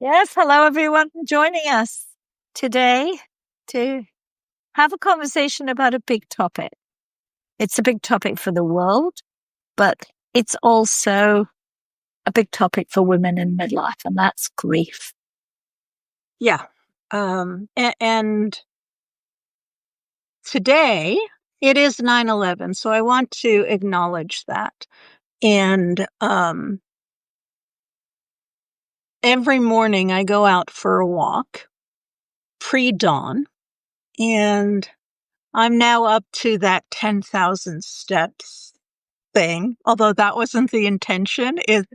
Yes, hello everyone for joining us today to have a conversation about a big topic. It's a big topic for the world, but it's also a big topic for women in midlife, and that's grief. Yeah. And today it is 9/11, so I want to acknowledge that. And every morning I go out for a walk pre-dawn, and I'm now up to that 10,000 steps thing, although that wasn't the intention. It's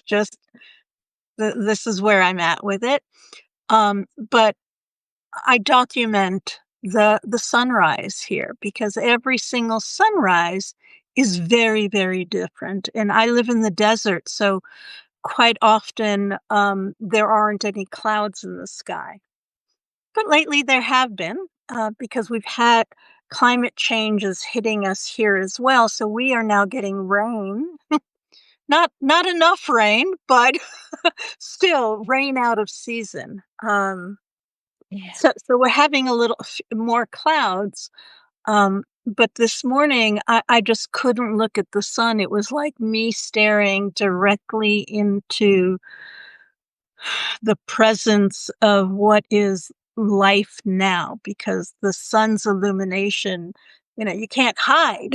just this is where I'm at with it. But I document the sunrise here because every single sunrise is very, very different. And I live in the desert, so quite often there aren't any clouds in the sky. But lately there have been because we've had climate changes hitting us here as well. So we are now getting rain. Not enough rain, but still rain out of season. So we're having a little more clouds. But this morning, I just couldn't look at the sun. It was like me staring directly into the presence of what is life now, because the sun's illumination, you can't hide.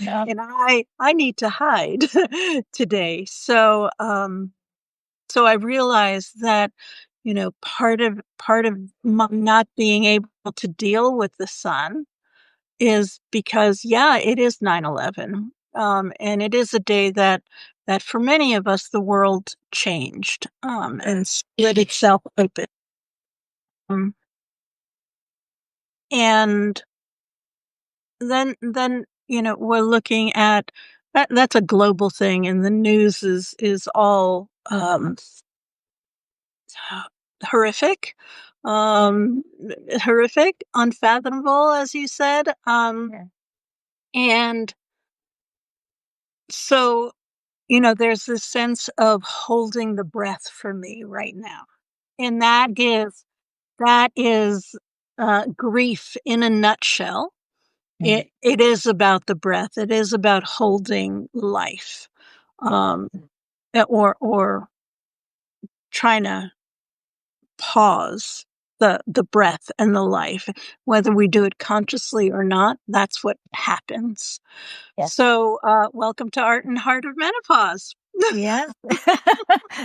No. And I need to hide today. So I realized that, part of my not being able to deal with the sun is because, it is 9/11. And it is a day that for many of us, the world changed, and split itself open. And then, we're looking at that. That's a global thing. And the news is all, horrific, horrific, unfathomable, as you said. And so, there's this sense of holding the breath for me right now. And that is grief in a nutshell. It is about the breath. It is about holding life, or trying to pause the breath and the life, whether we do it consciously or not. That's what happens. Yes. So, welcome to Art and Heart of Menopause. Yeah.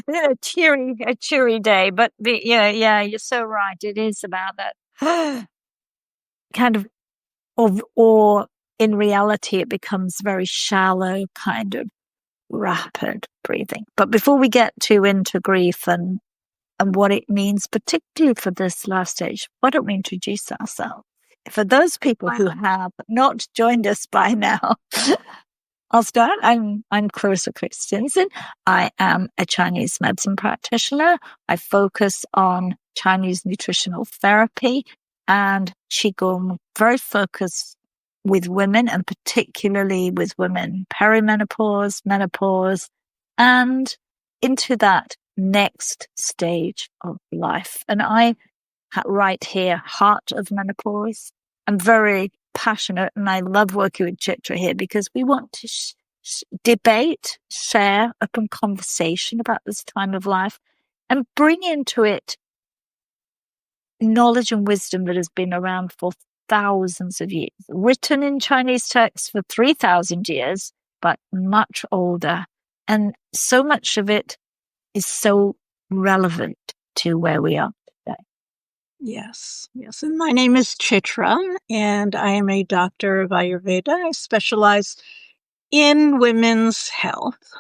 a cheery day, but you're so right. It is about that kind of, or in reality, it becomes very shallow, kind of rapid breathing. But before we get too into grief and what it means, particularly for this life stage, why don't we introduce ourselves? For those people who have not joined us by now, I'll start. I'm Clarissa Kristjansson. I am a Chinese medicine practitioner. I focus on Chinese nutritional therapy and Qigong, very focused with women, and particularly with women perimenopause, menopause, and into that next stage of life. And I write here, Heart of Menopause. I'm very passionate, and I love working with Chitra here because we want to debate, share, open conversation about this time of life and bring into it knowledge and wisdom that has been around for thousands of years, written in Chinese texts for 3,000 years, but much older. And so much of it is so relevant to where we are today. Yes. And my name is Chitra, and I am a doctor of Ayurveda. I specialize in women's health,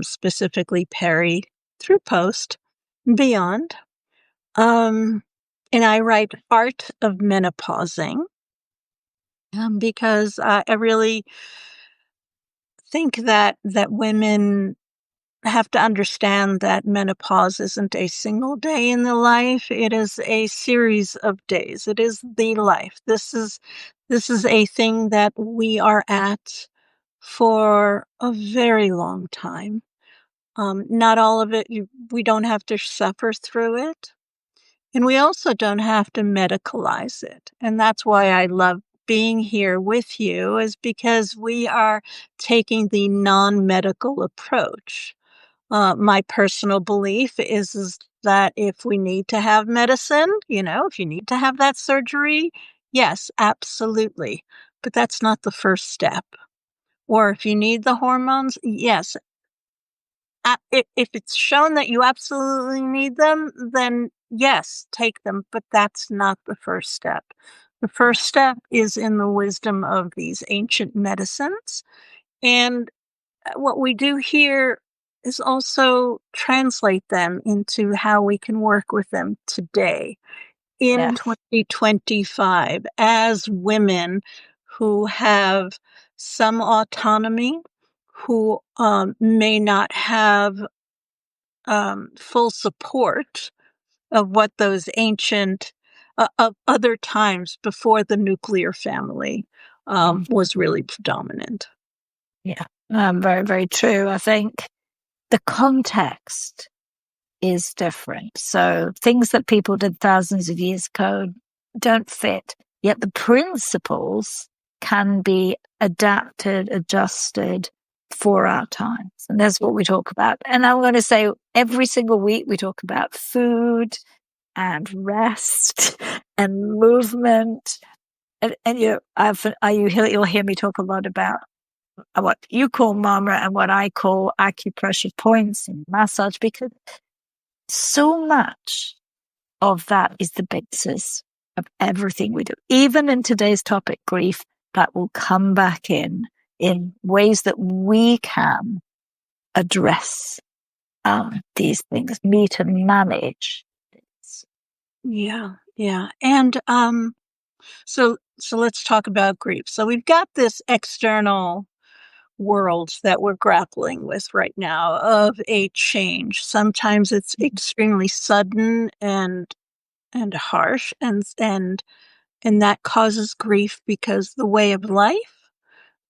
specifically peri through post and beyond. And I write Art of Menopausing, because I really think that women have to understand that menopause isn't a single day in the life. It is a series of days. It is the life. This is a thing that we are at for a very long time. Not all of it, we don't have to suffer through it. And we also don't have to medicalize it. And that's why I love being here with you, is because we are taking the non-medical approach. My personal belief is that if we need to have medicine, if you need to have that surgery, yes, absolutely. But that's not the first step. Or if you need the hormones, yes. If it's shown that you absolutely need them, then yes, take them. But that's not the first step. The first step is in the wisdom of these ancient medicines. And what we do here is also translate them into how we can work with them today in 2025 as women who have some autonomy, who may not have full support of what those ancient of other times before the nuclear family was really predominant. Yeah, very, very true. I think the context is different. So things that people did thousands of years ago don't fit, yet the principles can be adapted, adjusted for our times. And that's what we talk about. And I'm going to say every single week we talk about food and rest and movement. And you'll hear me talk a lot about what you call mama and what I call acupressure points and massage, because so much of that is the basis of everything we do. Even in today's topic, grief, that will come back in ways that we can address these things, meet and manage. Yeah. And so let's talk about grief. So we've got this external world that we're grappling with right now of a change. Sometimes it's extremely sudden and harsh, and that causes grief because the way of life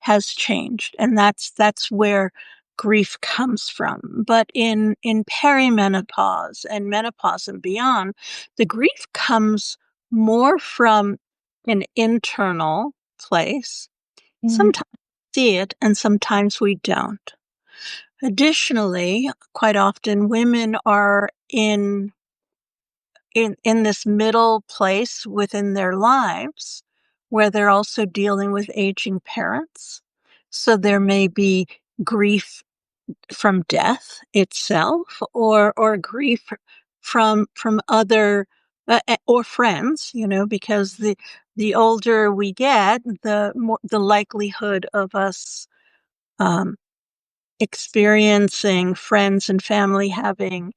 has changed, and that's where grief comes from. But in perimenopause and menopause and beyond, the grief comes more from an internal place. Sometimes we see it and sometimes we don't. Additionally, quite often women are in this middle place within their lives where they're also dealing with aging parents. So there may be grief from death itself, or grief from other or friends, because the older we get, the more the likelihood of us experiencing friends and family having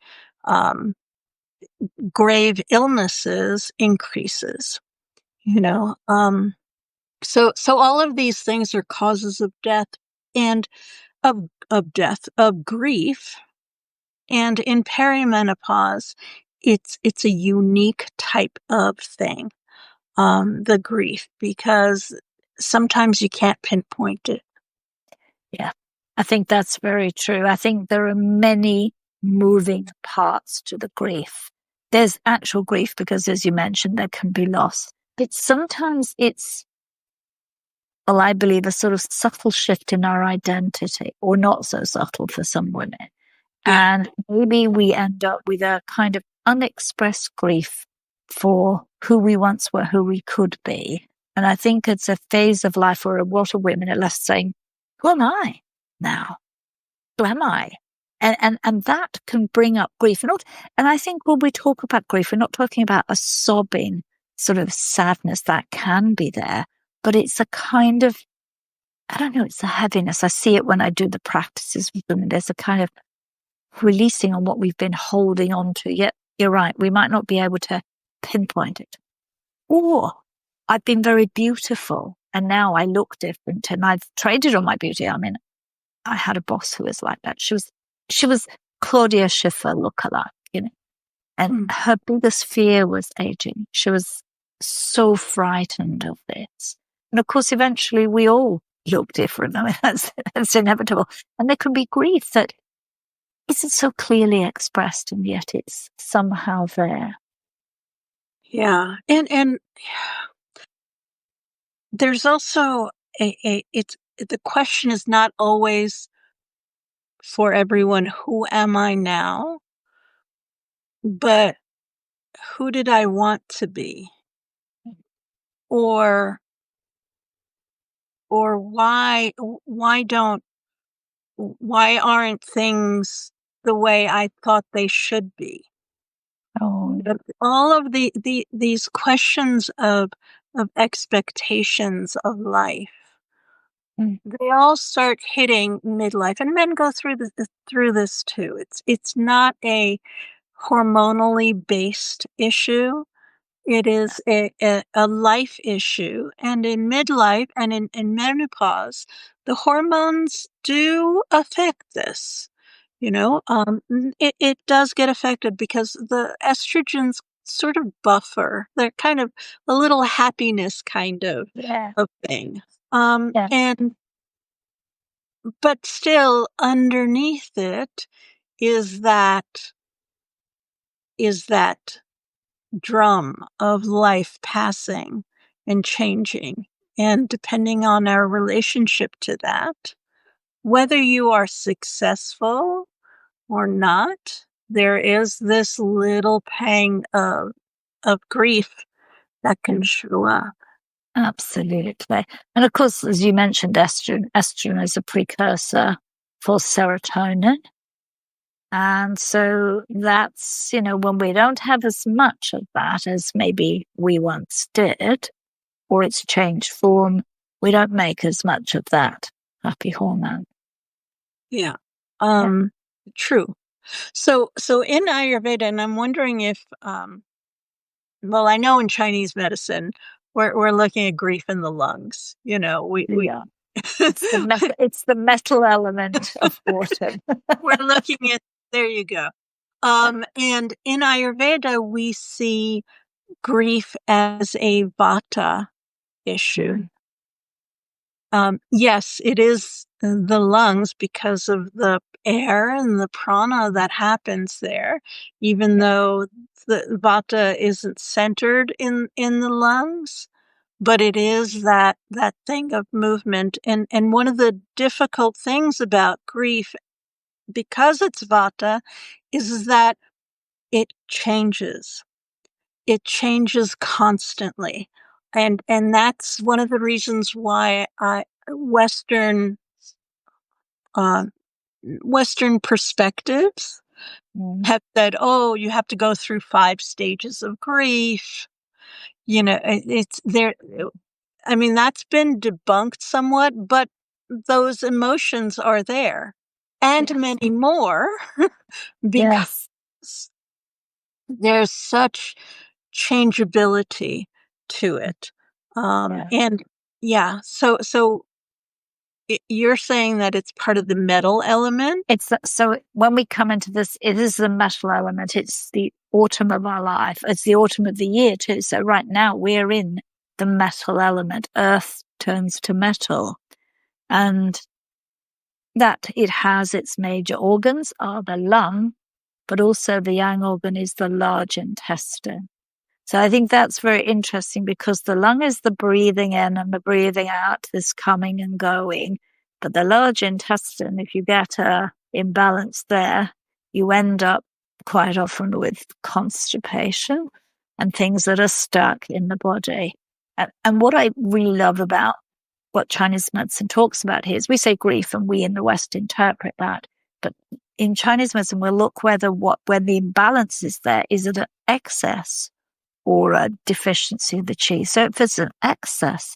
grave illnesses increases. So all of these things are causes of death and of grief. And in perimenopause, it's a unique type of thing, the grief, because sometimes you can't pinpoint it. Yeah, I think that's very true. I think there are many moving parts to the grief. There's actual grief because, as you mentioned, there can be loss. But sometimes it's, well, I believe, a sort of subtle shift in our identity, or not so subtle for some women. Yeah. And maybe we end up with a kind of unexpressed grief for who we once were, who we could be. And I think it's a phase of life where a lot of women are left saying, who am I now? Who am I? And that can bring up grief. And I think when we talk about grief, we're not talking about a sobbing sort of sadness that can be there, but it's a kind of, I don't know, it's a heaviness. I see it when I do the practices with women. There's a kind of releasing on what we've been holding on to. Yet you're right, we might not be able to pinpoint it. Or I've been very beautiful and now I look different and I've traded on my beauty. I mean, I had a boss who was like that. She was Claudia Schiffer lookalike, and her biggest fear was aging. She was so frightened of this. And of course, eventually we all look different. I mean, that's inevitable. And there can be grief that isn't so clearly expressed, and yet it's somehow there. Yeah. And there's also it's the question is not always for everyone, who am I now? But who did I want to be? Or why aren't things the way I thought they should be? Oh, All of these questions of expectations of life, they all start hitting midlife, and men go through this too. It's not a hormonally based issue. It is a life issue. And in midlife and in menopause, the hormones do affect this. It does get affected because the estrogens sort of buffer. They're kind of a little happiness kind yeah, of thing. yeah, But still underneath it is that drum of life passing and changing. And depending on our relationship to that, whether you are successful or not, there is this little pang of grief that can show up. absolutely. And of course, as you mentioned, estrogen is a precursor for serotonin. And so that's, when we don't have as much of that as maybe we once did, or it's changed form, we don't make as much of that happy hormone. Yeah. True. So in Ayurveda, and I'm wondering if, well, I know in Chinese medicine, we're looking at grief in the lungs. We Yeah. It's the metal element of autumn. we're looking at, there you go. And in Ayurveda, we see grief as a vata issue. Yes, it is the lungs because of the air and the prana that happens there, even though the vata isn't centered in the lungs, but it is that thing of movement. And one of the difficult things about grief, because it's vata, is that it changes. It changes constantly. And that's one of the reasons why Western perspectives have said, oh, you have to go through 5 stages of grief. It's there. I mean, that's been debunked somewhat, but those emotions are there, and many more, because there's such changeability to it. And yeah, so you're saying that it's part of the metal element? So when we come into this, it is the metal element. It's the autumn of our life. It's the autumn of the year too. So right now we're in the metal element. Earth turns to metal, and that it has its major organs are the lung, but also the yang organ is the large intestine. So I think that's very interesting because the lung is the breathing in and the breathing out, this coming and going. But the large intestine, if you get a imbalance there, you end up quite often with constipation and things that are stuck in the body. And what I really love about what Chinese medicine talks about here is we say grief and we in the West interpret that. But in Chinese medicine, we'll look when the imbalance is there. Is it an excess or a deficiency of the qi? So if it's an excess,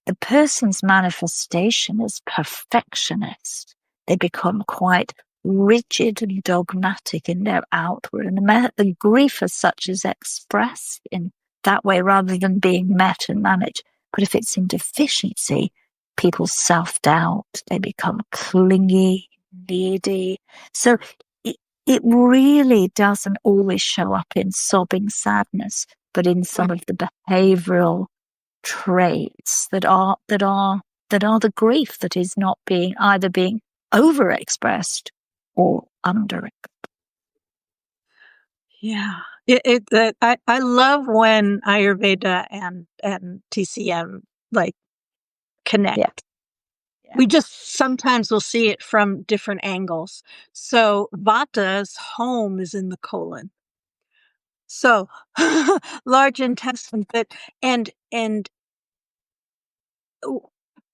the person's manifestation is perfectionist. They become quite rigid and dogmatic in their outward. And the grief as such is expressed in that way rather than being met and managed. But if it's in deficiency, people self-doubt. They become clingy, needy. So it really doesn't always show up in sobbing sadness, but in some of the behavioral traits that are the grief that is not being either being overexpressed or under it. Yeah. I love when Ayurveda and TCM like connect. Yeah. We just sometimes will see it from different angles. So Vata's home is in the colon. So large intestine, but and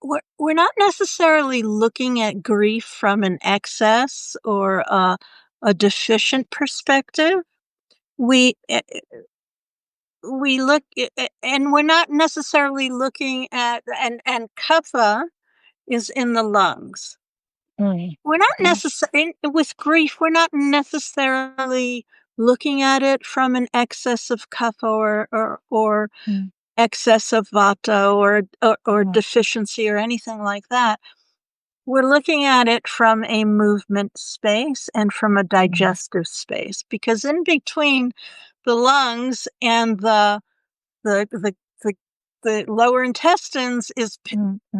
we're not necessarily looking at grief from an excess or a deficient perspective. We look and we're not necessarily looking at and kapha is in the lungs. We're not necessarily with grief. We're not necessarily looking at it from an excess of kapha or excess of vata or deficiency or anything like that. We're looking at it from a movement space and from a digestive space, because in between the lungs and the lower intestines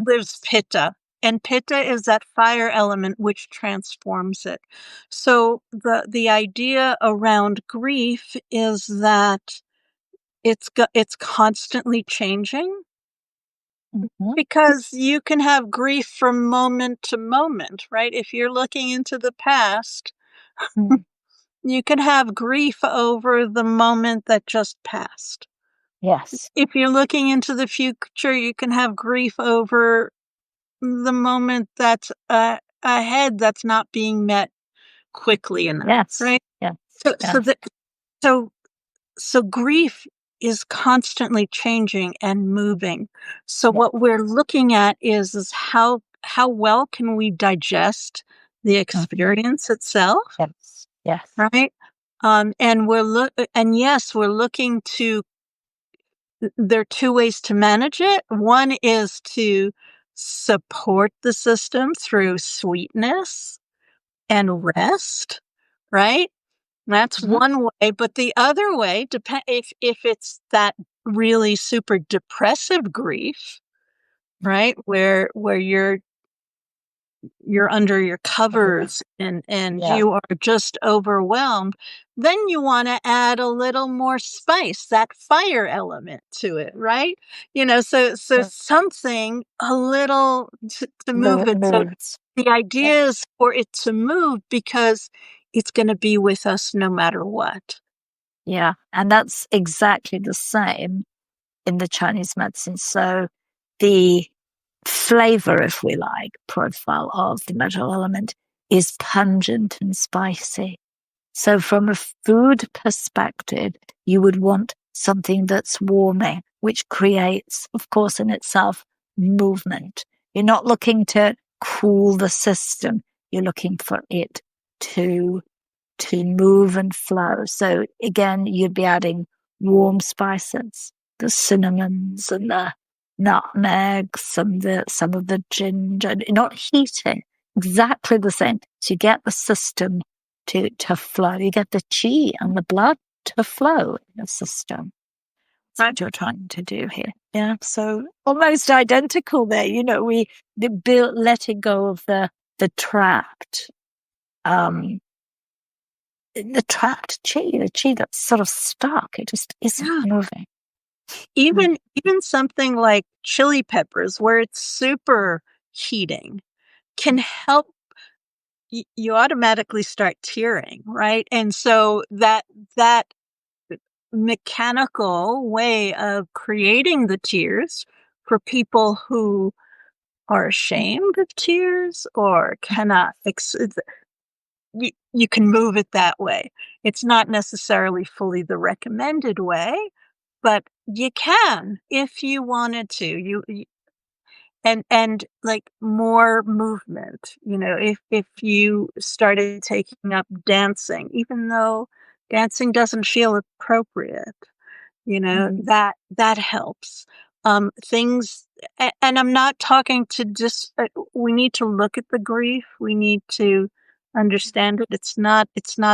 lives pitta. And pitta is that fire element which transforms it. So the idea around grief is that it's constantly changing, because you can have grief from moment to moment, right? If you're looking into the past, you can have grief over the moment that just passed. Yes. If you're looking into the future, you can have grief over the moment that's ahead that's not being met quickly enough. Yes. Right? Yeah. So grief is constantly changing and moving. So what we're looking at is how well can we digest the experience itself? Yes. Yes. Right? And we're looking to. There are two ways to manage it. One is to support the system through sweetness and rest, right? That's one way. But the other way, if it's that really super depressive grief, right, where you're under your covers and you are just overwhelmed, then you want to add a little more spice, that fire element to it, right? So something a little to move it. So the idea is for it to move because it's going to be with us no matter what. Yeah, and that's exactly the same in the Chinese medicine. So the flavor, if we like, profile of the metal element is pungent and spicy. So from a food perspective, you would want something that's warming, which creates, of course, in itself, movement. You're not looking to cool the system. You're looking for it to move and flow. So again, you'd be adding warm spices, the cinnamons and the nutmegs and some of the ginger, not heating, exactly the same. So you get the system to flow. You get the chi and the blood to flow in the system. That's what you're trying to do here. Yeah. So almost identical there. Letting go of the trapped, the trapped chi, the chi that's sort of stuck. It just isn't moving. Even something like chili peppers, where it's super heating, can help. You automatically start tearing, right? And so that mechanical way of creating the tears for people who are ashamed of tears or cannot you can move it that way. It's not necessarily fully the recommended way, but you can if you wanted to. And like more movement, if you started taking up dancing, even though dancing doesn't feel appropriate, that helps. Things, and I'm not talking to just, we need to look at the grief. We need to understand it. It's not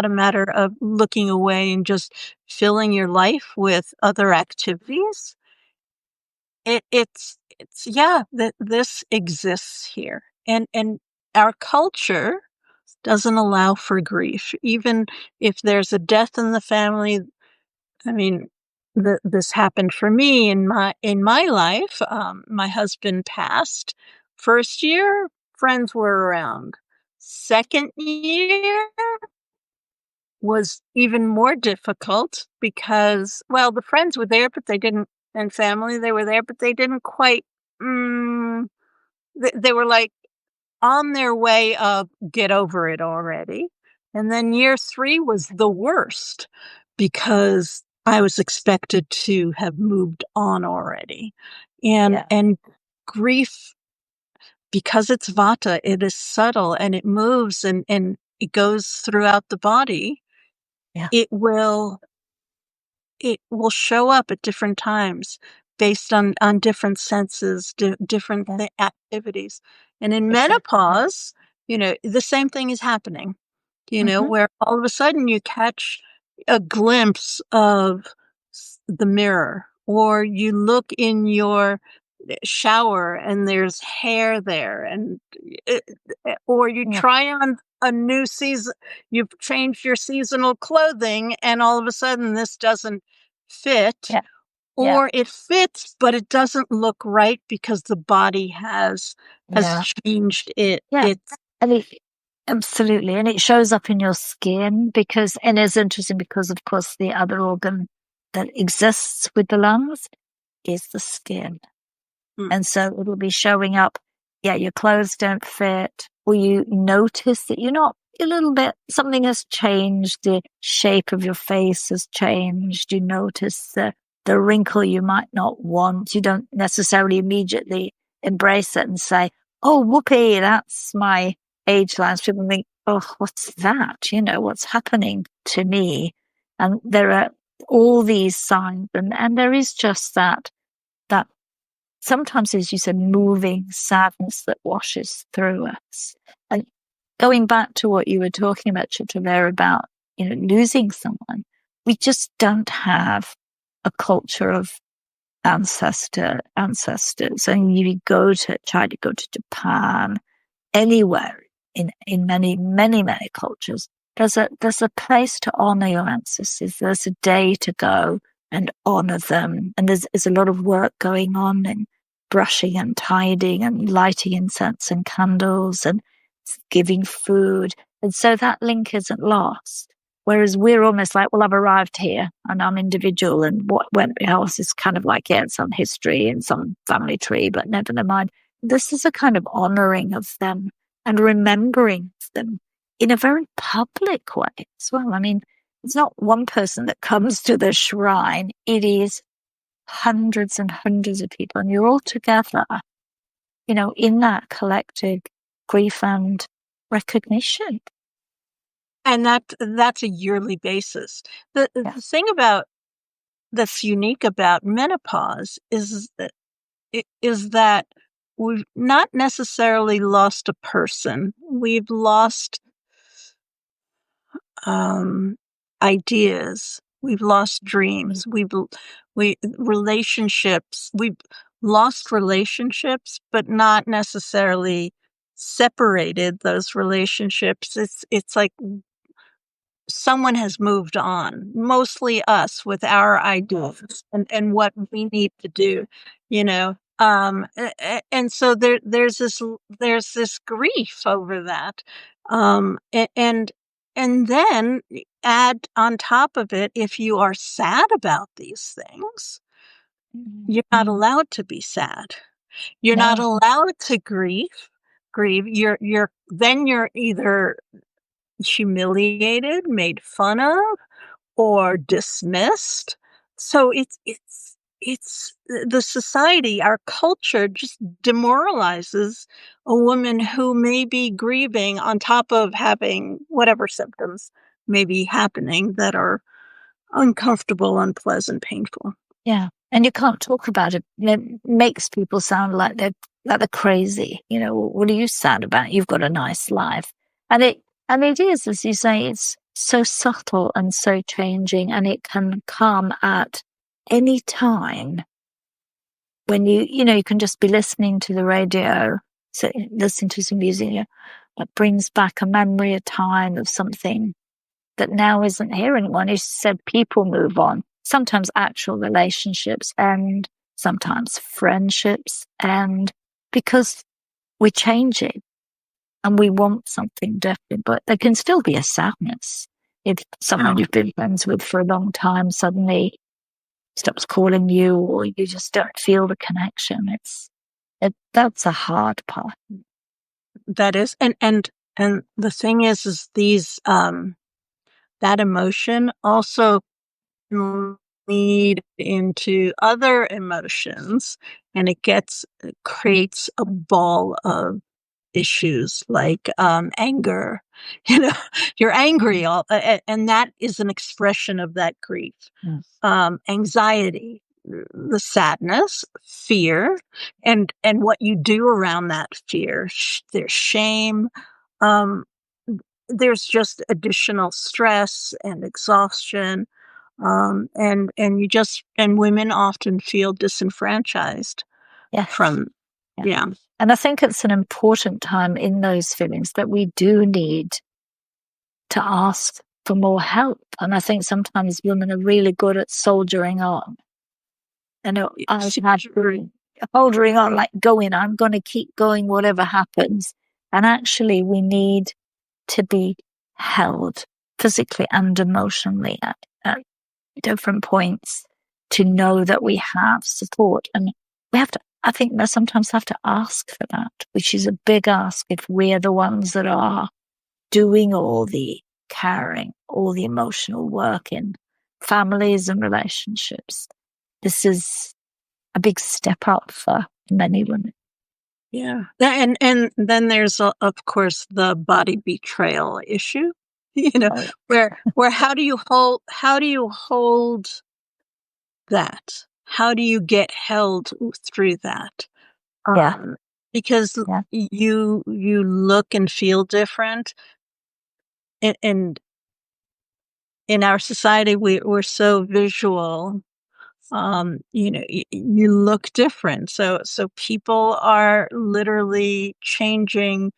a matter of looking away and just filling your life with other activities. It's that this exists here, and our culture doesn't allow for grief. Even if there's a death in the family, I mean, this happened for me in my life. My husband passed. First year, friends were around. Second year was even more difficult because, well, the friends were there, but they didn't, and family, they were there, but they didn't quite, they were like on their way of get over it already. And then year 3 was the worst because I was expected to have moved on already. And grief, because it's vata, it is subtle and it moves and it goes throughout the body. Yeah. It will show up at different times based on different senses, different activities. And in menopause, the same thing is happening, where all of a sudden you catch a glimpse of the mirror, or you look in your shower and there's hair there, and or you try on a new season, you've changed your seasonal clothing and all of a sudden this doesn't fit, or it fits but it doesn't look right because the body has changed it. Absolutely. And it shows up in your skin and it's interesting because, of course, the other organ that exists with the lungs is the skin. And so it'll be showing up, your clothes don't fit, or you notice that you're not a little bit, something has changed, the shape of your face has changed, you notice the wrinkle you might not want, you don't necessarily immediately embrace it and say, oh, whoopee, that's my age line. People think, oh, what's that? What's happening to me? And there are all these signs, and there is just that sometimes, as you said, moving sadness that washes through us. And going back to what you were talking about, Chitra, there about, losing someone, we just don't have a culture of ancestors. And you try to go to Japan, anywhere in many, many, many cultures, there's a place to honor your ancestors. There's a day to go and honor them. And there's a lot of work going on in brushing and tidying and lighting incense and candles and giving food. And so that link isn't lost. Whereas we're almost like, well, I've arrived here and I'm individual, and what went else is kind of like, some history and some family tree, but never mind. This is a kind of honoring of them and remembering them in a very public way as well. I mean, it's not one person that comes to the shrine. It is hundreds and hundreds of people, and you're all together, in that collective grief and recognition. And that's a yearly basis. The thing that's unique about menopause is that we've not necessarily lost a person. We've lost ideas. We've lost dreams. Relationships. We've lost relationships, but not necessarily separated those relationships. It's like someone has moved on, mostly us, with our ideas and what we need to do, and so there's this grief over that, and then add on top of it, if you are sad about these things, you're not allowed to be sad. You're not allowed to grieve. You're either humiliated, made fun of, or dismissed. So it's the society, our culture just demoralizes a woman who may be grieving on top of having whatever symptoms may be happening that are uncomfortable, unpleasant, painful. Yeah. And you can't talk about it. It makes people sound like they're crazy. What are you sad about? You've got a nice life. And it is, as you say, it's so subtle and so changing, and it can come at any time when you can just be listening to the radio, listening to some music, that brings back a memory, a time of something that now isn't here anymore. And as you said, people move on. Sometimes actual relationships end, sometimes friendships end, because we're changing and we want something different. But there can still be a sadness if someone you've been friends with for a long time suddenly stops calling you, or you just don't feel the connection. That's a hard part. That is, and the thing is these that emotion also lead into other emotions, and it creates a ball of issues like anger. You're angry, and that is an expression of that grief. Anxiety, the sadness, fear, and what you do around that fear. There's shame. There's just additional stress and exhaustion. And women often feel disenfranchised from, yeah. And I think it's an important time in those feelings that we do need to ask for more help. And I think sometimes women are really good at soldiering on. And I've had holding on, like I'm going to keep going whatever happens. And actually we need to be held physically and emotionally at different points to know that we have support. And I think we sometimes have to ask for that, which is a big ask if we're the ones that are doing all the caring, all the emotional work in families and relationships. This is a big step up for many women. Yeah. And then there's, of course, the body betrayal issue, where how do you hold that? How do you get held through that? Because you look and feel different. And in our society, we're so visual. You look different. So people are literally changing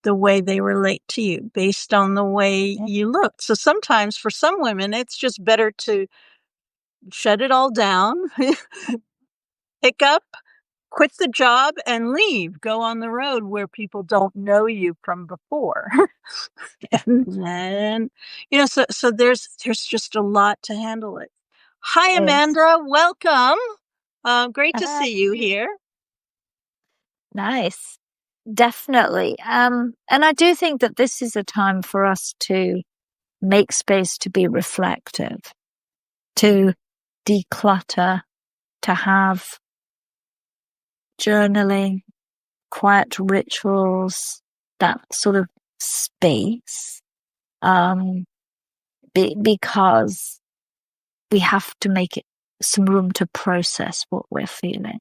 the way they relate to you based on the way you look. So sometimes for some women, it's just better to shut it all down, pick up, quit the job and leave, go on the road where people don't know you from before. And then, so there's just a lot to handle it. Hi, Amanda. Welcome. Great to see you here. Nice. Definitely. And I do think that this is a time for us to make space to be reflective, to declutter, to have journaling, quiet rituals, that sort of space, because we have to make it some room to process what we're feeling.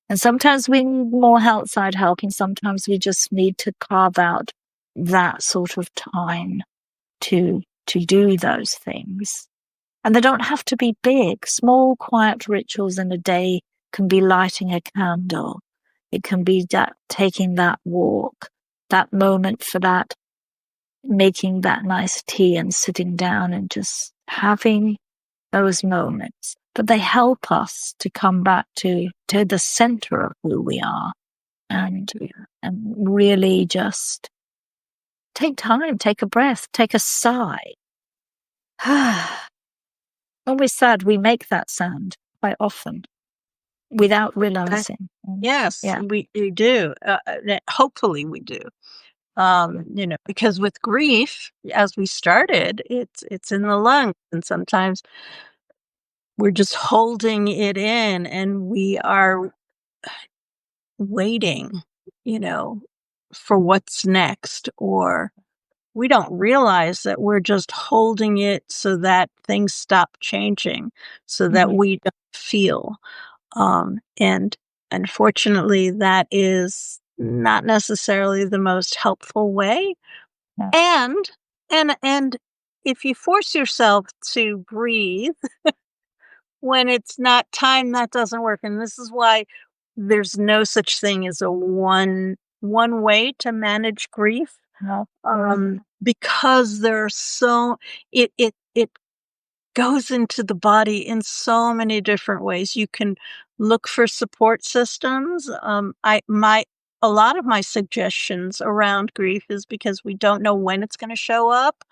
And sometimes we need more outside help, and sometimes we just need to carve out that sort of time to do those things. And they don't have to be big. Small, quiet rituals in a day can be lighting a candle. It can be taking that walk, that moment for that, making that nice tea and sitting down and just having those moments. But they help us to come back to the center of who we are and really just take time, take a breath, take a sigh. When we're sad, we make that sound quite often without realizing. Yes, we do. Hopefully we do. Because with grief, as we started, it's in the lungs, and sometimes we're just holding it in, and we are waiting, for what's next, or we don't realize that we're just holding it so that things stop changing, so that we don't feel. And unfortunately, that is not necessarily the most helpful way. And if you force yourself to breathe when it's not time, that doesn't work. And this is why there's no such thing as a one way to manage grief. because it goes into the body in so many different ways. You can look for support systems. A lot of my suggestions around grief is because we don't know when it's going to show up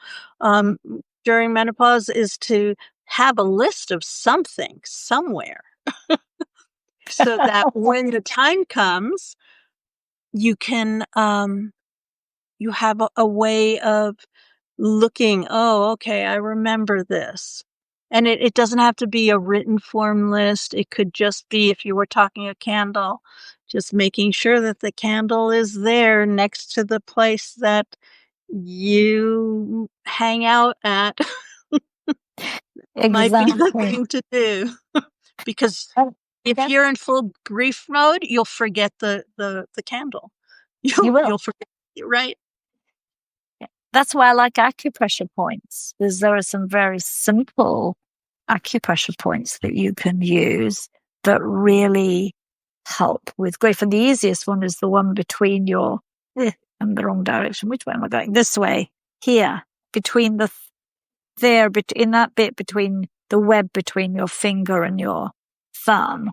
during menopause, is to have a list of something somewhere so that when the time comes, you can you have a way of looking, oh, okay, I remember this. And it doesn't have to be a written form list. It could just be, if you were talking a candle, just making sure that the candle is there next to the place that you hang out at. Might be the thing to do. Because if you're in full grief mode, you'll forget the candle. You'll forget, right? That's why I like acupressure points, because there are some very simple acupressure points that you can use that really help with grief. And the easiest one is the one between your, I'm the wrong direction. Which way am I going? This way, here, between in that bit between the web between your finger and your thumb.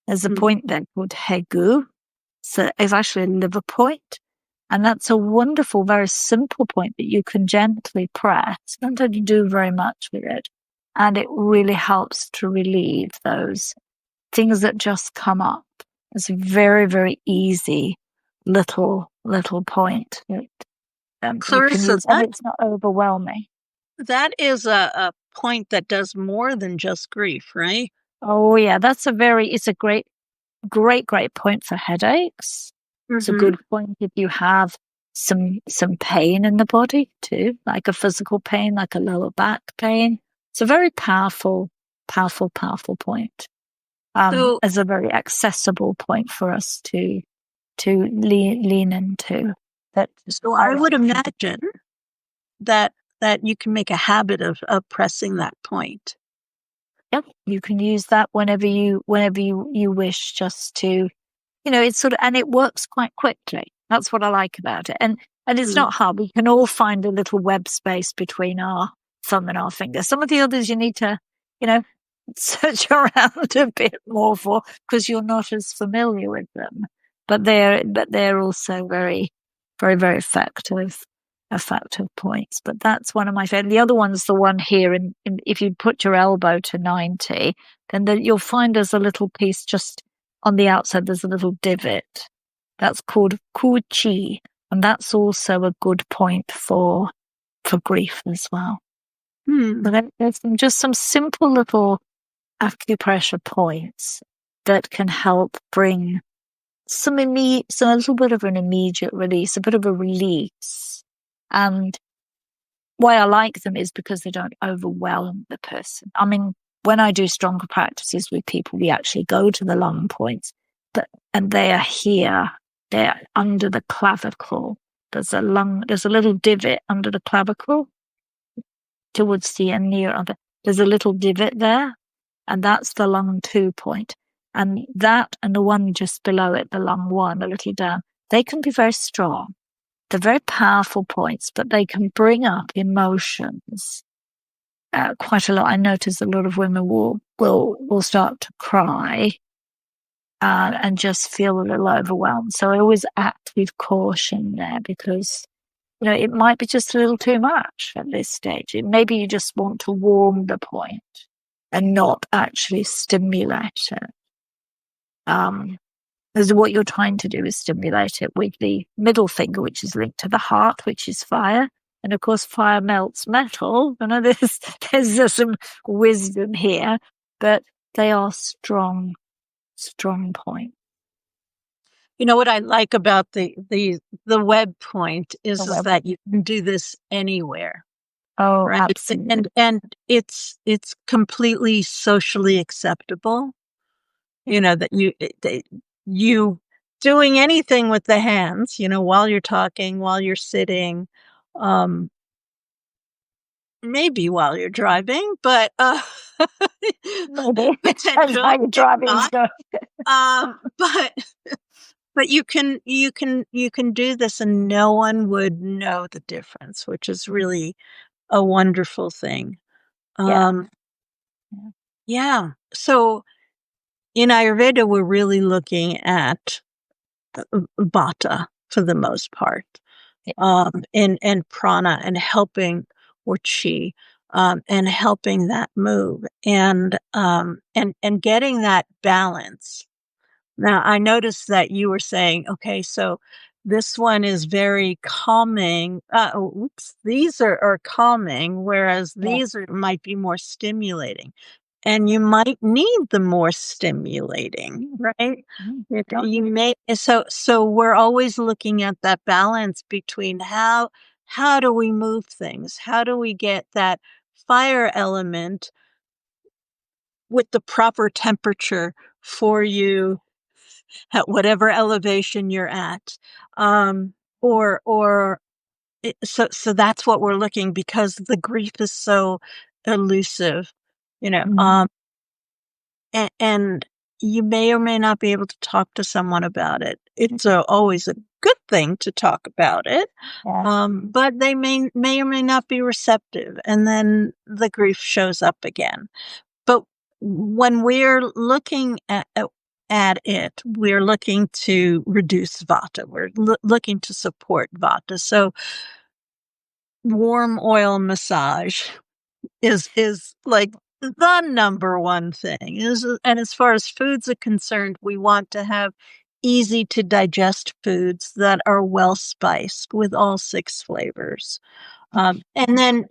There's a point there called Hegu. So it's actually a liver point. And that's a wonderful, very simple point that you can gently press. Don't have to do very much with it. And it really helps to relieve those things that just come up. It's a very, very easy little point. Clarissa, and it's not overwhelming. That is a point that does more than just grief, right? Oh, yeah. It's a great point for headaches. It's a good point if you have some pain in the body too, like a physical pain, like a lower back pain. It's a very powerful point. As a very accessible point for us to lean into. So I would imagine that you can make a habit of pressing that point. Yep, you can use that whenever you wish, just to, it's sort of, and it works quite quickly. That's what I like about it. And it's not hard. We can all find a little web space between our thumb and our finger. Some of the others you need to, search around a bit more for, because you're not as familiar with them. But they're also very, very, very effective points. But that's one of my favorite. The other one's the one here, and if you put your elbow to 90, then you'll find there's a little piece just on the outside. There's a little divot. That's called Kuchi, and that's also a good point for grief as well. But there's just some simple little acupressure points that can help bring a little bit of an immediate release, a bit of a release. And why I like them is because they don't overwhelm the person. I mean, when I do stronger practices with people, we actually go to the lung points, and they are here. They're under the clavicle. There's a little divot under the clavicle towards the end near other. There's a little divot there, and that's the lung 2 point. And that and the one just below it, the lung 1, a little down, they can be very strong. They're very powerful points, but they can bring up emotions quite a lot. I notice a lot of women will start to cry and just feel a little overwhelmed. So I always act with caution there, because it might be just a little too much at this stage. Maybe you just want to warm the point and not actually stimulate it. Because what you're trying to do is stimulate it with the middle finger, which is linked to the heart, which is fire. And of course, fire melts metal. There's some wisdom here, but they are strong points. What I like about the web point is that you can do this anywhere. Oh, right? Absolutely. And it's completely socially acceptable. That you doing anything with the hands, while you're talking, while you're sitting, maybe while you're driving, but maybe depends how you're driving. but But you can do this and no one would know the difference, which is really a wonderful thing. Yeah. Yeah. So in Ayurveda, we're really looking at Vata for the most part, and prana and helping, or chi, and helping that move and getting that balance. Now, I noticed that you were saying, okay, so this one is very calming. These are calming, whereas these might be more stimulating. And you might need the more stimulating, right? You may, so we're always looking at that balance between how do we move things? How do we get that fire element with the proper temperature for you at whatever elevation you're at? So that's what we're looking, because the grief is so elusive, you know. And you may or may not be able to talk to someone about it. It's always a good thing to talk about it, but they may or may not be receptive, and then the grief shows up again. But when we're looking at it, we're looking to reduce Vata. We're looking to support Vata. So warm oil massage is like the number one thing. And as far as foods are concerned, we want to have easy to digest foods that are well spiced with all 6 flavors. And then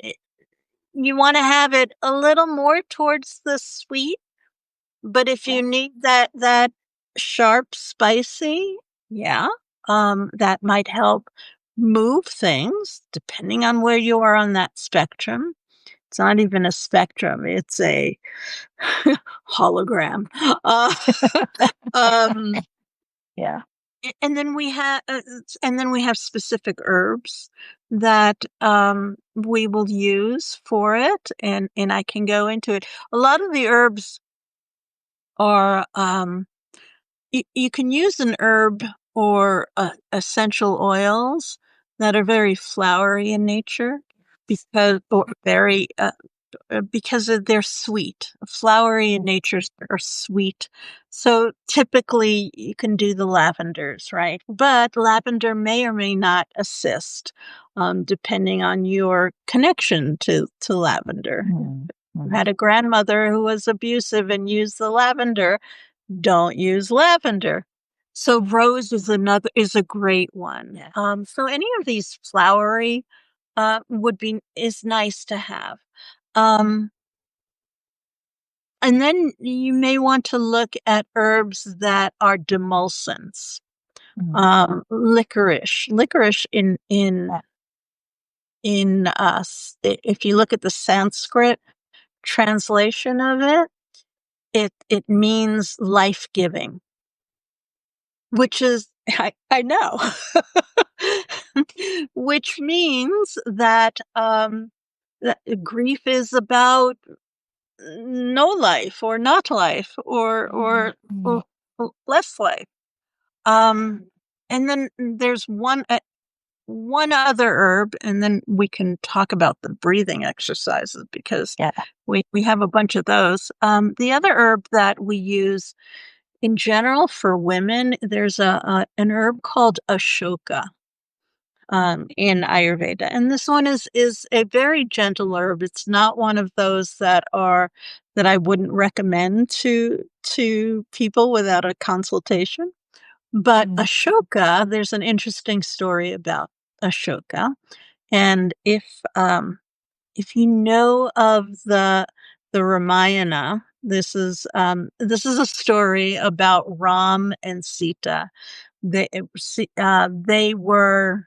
you want to have it a little more towards the sweet, but if you need that sharp spicy, that might help move things depending on where you are on that spectrum. It's not even a spectrum, it's a hologram. Um, and then we have specific herbs that we will use for it, and I can go into it. A lot of the herbs are you can use an herb or essential oils that are very flowery in nature, because they're sweet. Flowery in nature are sweet. So typically you can do the lavenders, right? But lavender may or may not assist, depending on your connection to lavender. I had a grandmother who was abusive and used the lavender. Don't use lavender. So rose is a great one. So any of these flowery is nice to have. And then you may want to look at herbs that are demulcents. Licorice if you look at the Sanskrit translation of it means life-giving, which is, I know, which means that grief is about no life or not life or less life. And then there's one other herb, and then we can talk about the breathing exercises, because we have a bunch of those. The other herb that we use in general for women, there's an herb called Ashoka. In Ayurveda. And this one is a very gentle herb. It's not one of those that I wouldn't recommend to people without a consultation. But Ashoka, there's an interesting story about Ashoka. And if you know of the Ramayana, this is a story about Ram and Sita. They were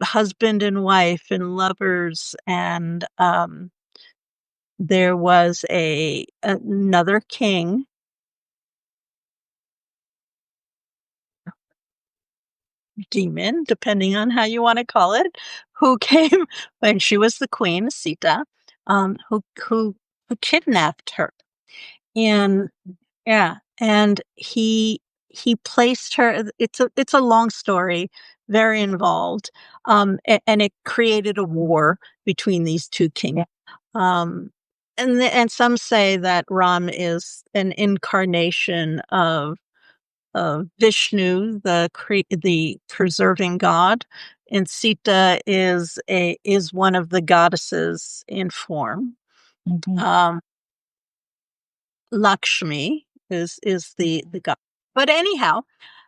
husband and wife and lovers, and there was another king, demon, depending on how you want to call it, who came when she was the queen, Sita, who kidnapped her, and and he placed her. It's a long story, very involved, and it created a war between these two kings. And some say that Ram is an incarnation of Vishnu, the preserving god, and Sita is one of the goddesses in form. Lakshmi is the god. But anyhow,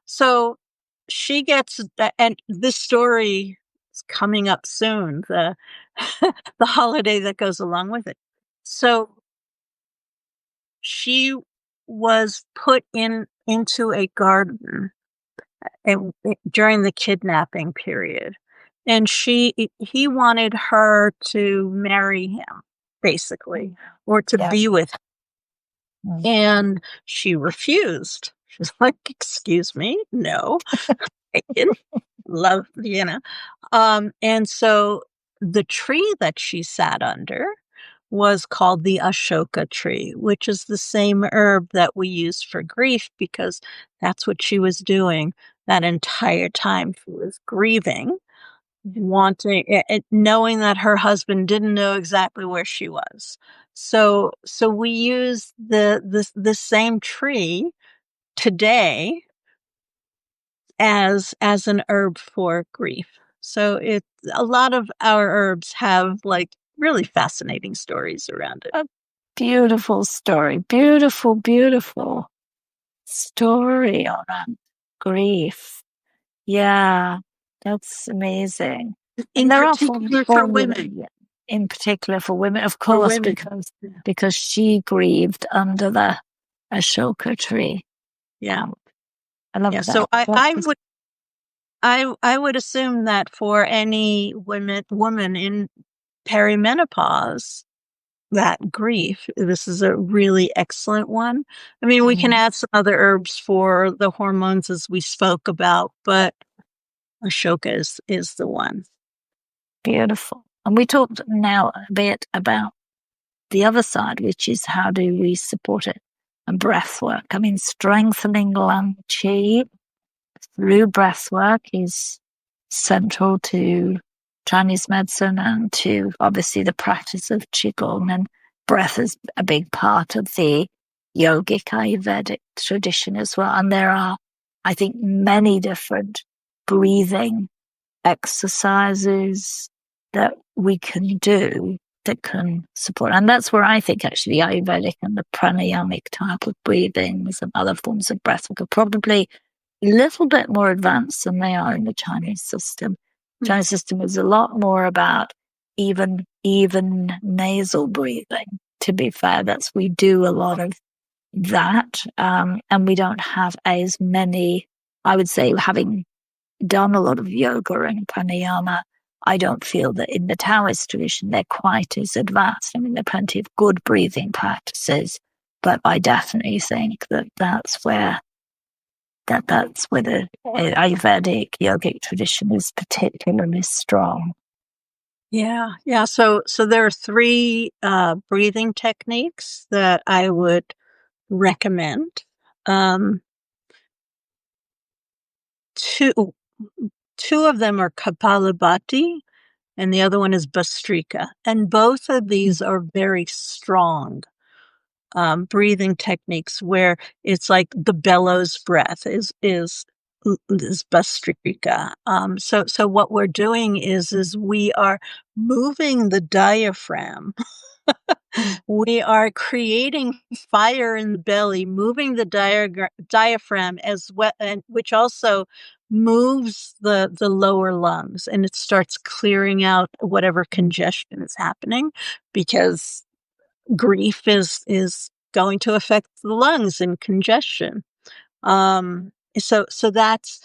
so she gets, and this story is coming up soon, the the holiday that goes along with it. So she was put into a garden during the kidnapping period, and he wanted her to marry him, basically, or to be with him. And she refused. She's like, "Excuse me, no, I didn't love, you know." And so the tree that she sat under was called the Ashoka tree, which is the same herb that we use for grief, because that's what she was doing that entire time. She was grieving, wanting it, knowing that her husband didn't know exactly where she was. So we use the same tree today as an herb for grief. So a lot of our herbs have like really fascinating stories around it. A beautiful story. Beautiful story around grief. Yeah, that's amazing. In particular for women. In particular for women, of course, because she grieved under the Ashoka tree. Yeah. I love that. So I would assume that for any woman in perimenopause, that grief, this is a really excellent one. I mean, we can add some other herbs for the hormones as we spoke about, but Ashoka is the one. Beautiful. And we talked now a bit about the other side, which is how do we support it? And breath work. I mean, strengthening lung qi through breath work is central to Chinese medicine and to obviously the practice of Qigong. And breath is a big part of the yogic Ayurvedic tradition as well. And there are, I think, many different breathing exercises that we can do that can support. And that's where I think actually the Ayurvedic and the pranayamic type of breathings and other forms of breath work are probably a little bit more advanced than they are in the Chinese system. The Chinese system is a lot more about even nasal breathing. To be fair, we do a lot of that, and we don't have as many. I would say, having done a lot of yoga and pranayama, I don't feel that in the Taoist tradition they're quite as advanced. I mean, there are plenty of good breathing practices, but I definitely think that's where the Ayurvedic yogic tradition is particularly strong. Yeah. So there are 3 breathing techniques that I would recommend. Two of them are Kapalabhati, and the other one is Bhastrika. And both of these are very strong breathing techniques where it's like the bellows breath is Bhastrika. So what we're doing is we are moving the diaphragm. We are creating fire in the belly, moving the diaphragm as well, and which also moves the lower lungs, and it starts clearing out whatever congestion is happening, because grief is going to affect the lungs and congestion. So that's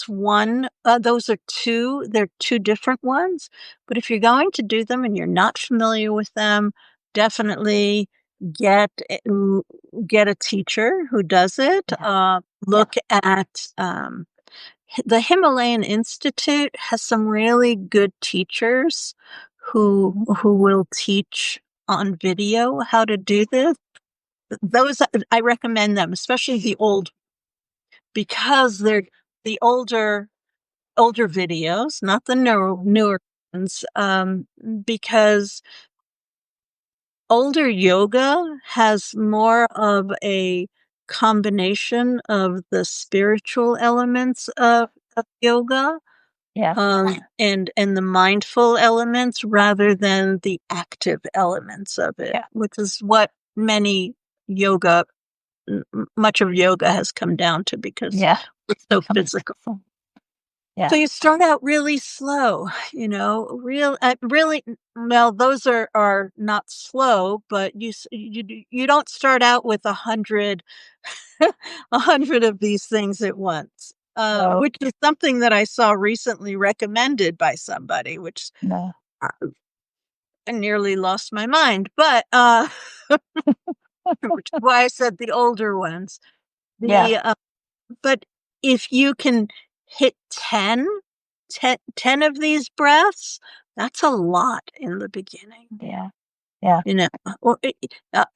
one. Those are two. They're 2 different ones. But if you're going to do them and you're not familiar with them, definitely get a teacher who does it. Look at the Himalayan Institute has some really good teachers who will teach on video how to do this. those, I recommend them, especially the old, because they're the older videos, not the newer ones, because older yoga has more of a combination of the spiritual elements of yoga, and the mindful elements rather than the active elements of it, which is what much of yoga has come down to, because it's so physical. So you start out really slow, really, well, those are not slow, but you don't start out with 100, 100 of these things at once, which is something that I saw recently recommended by somebody, which I nearly lost my mind, but, which is why I said the older ones. But if you can hit 10 of these breaths, that's a lot in the beginning. Or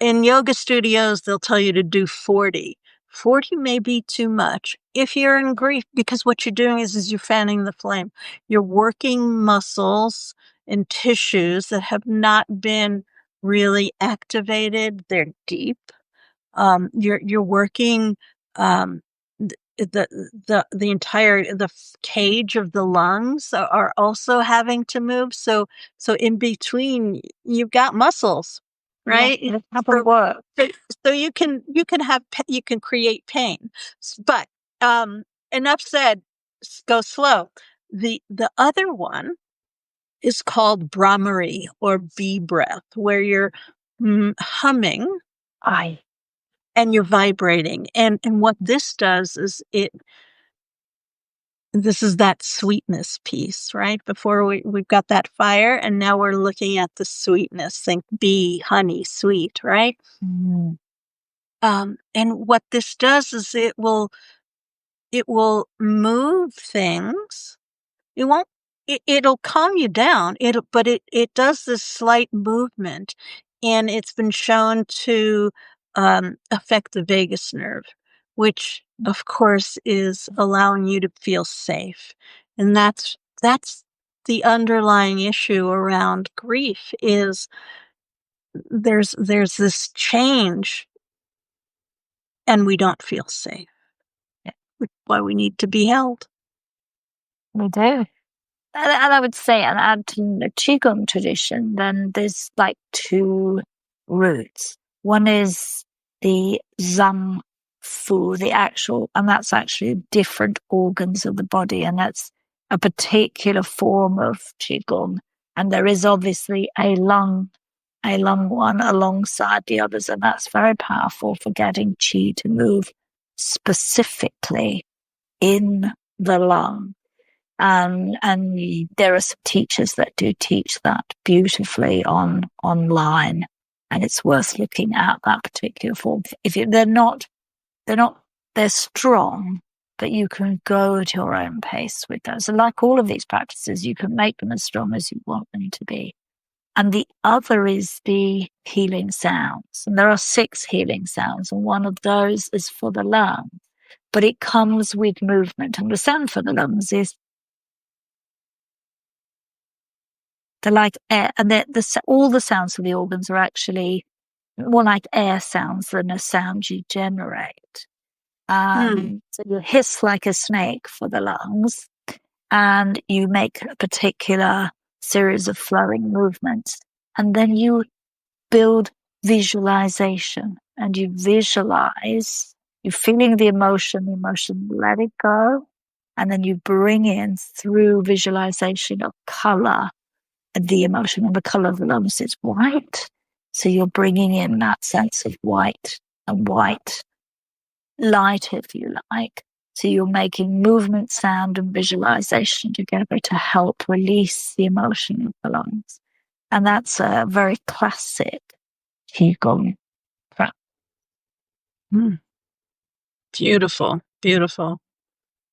in yoga studios, they'll tell you to do 40. 40 may be too much if you're in grief, because what you're doing is you're fanning the flame. You're working muscles and tissues that have not been really activated. They're deep. You're working, the entire cage of the lungs are also having to move. So in between, you've got muscles, right? So you can create pain, but enough said. Go slow. The other one is called Brahmari, or bee breath, where you're humming. And you're vibrating. And what this does is this is that sweetness piece, right? Before we've got that fire, and now we're looking at the sweetness. Think bee, honey, sweet, right? Mm. And what this does is it will move things. It'll calm you down. But it does this slight movement, and it's been shown to affect the vagus nerve, which of course is allowing you to feel safe. And that's the underlying issue around grief, is there's this change and we don't feel safe. Which is why we need to be held. We do. And I would say, and add to the Qigong tradition, then there's like two routes. One is the Zhang Fu, and that's actually different organs of the body, and that's a particular form of Qigong. And there is obviously a lung one alongside the others, and that's very powerful for getting Qi to move specifically in the lung. And there are some teachers that do teach that beautifully online, and it's worth looking at that particular form. They're strong, but you can go at your own pace with those. And like all of these practices, you can make them as strong as you want them to be. And the other is the healing sounds. And there are 6 healing sounds, and one of those is for the lungs, but it comes with movement. And the sound for the lungs is they're like air, and all the sounds of the organs are actually more like air sounds than a sound you generate. So you hiss like a snake for the lungs, and you make a particular series of flowing movements, and then you build visualization, and you visualize, you're feeling the emotion, let it go, and then you bring in, through visualization of color, the emotion, and the color of the lungs is white. So you're bringing in that sense of white and white light, if you like. So you're making movement, sound, and visualization together to help release the emotion of the lungs. And that's a very classic Qigong practice. Beautiful, beautiful.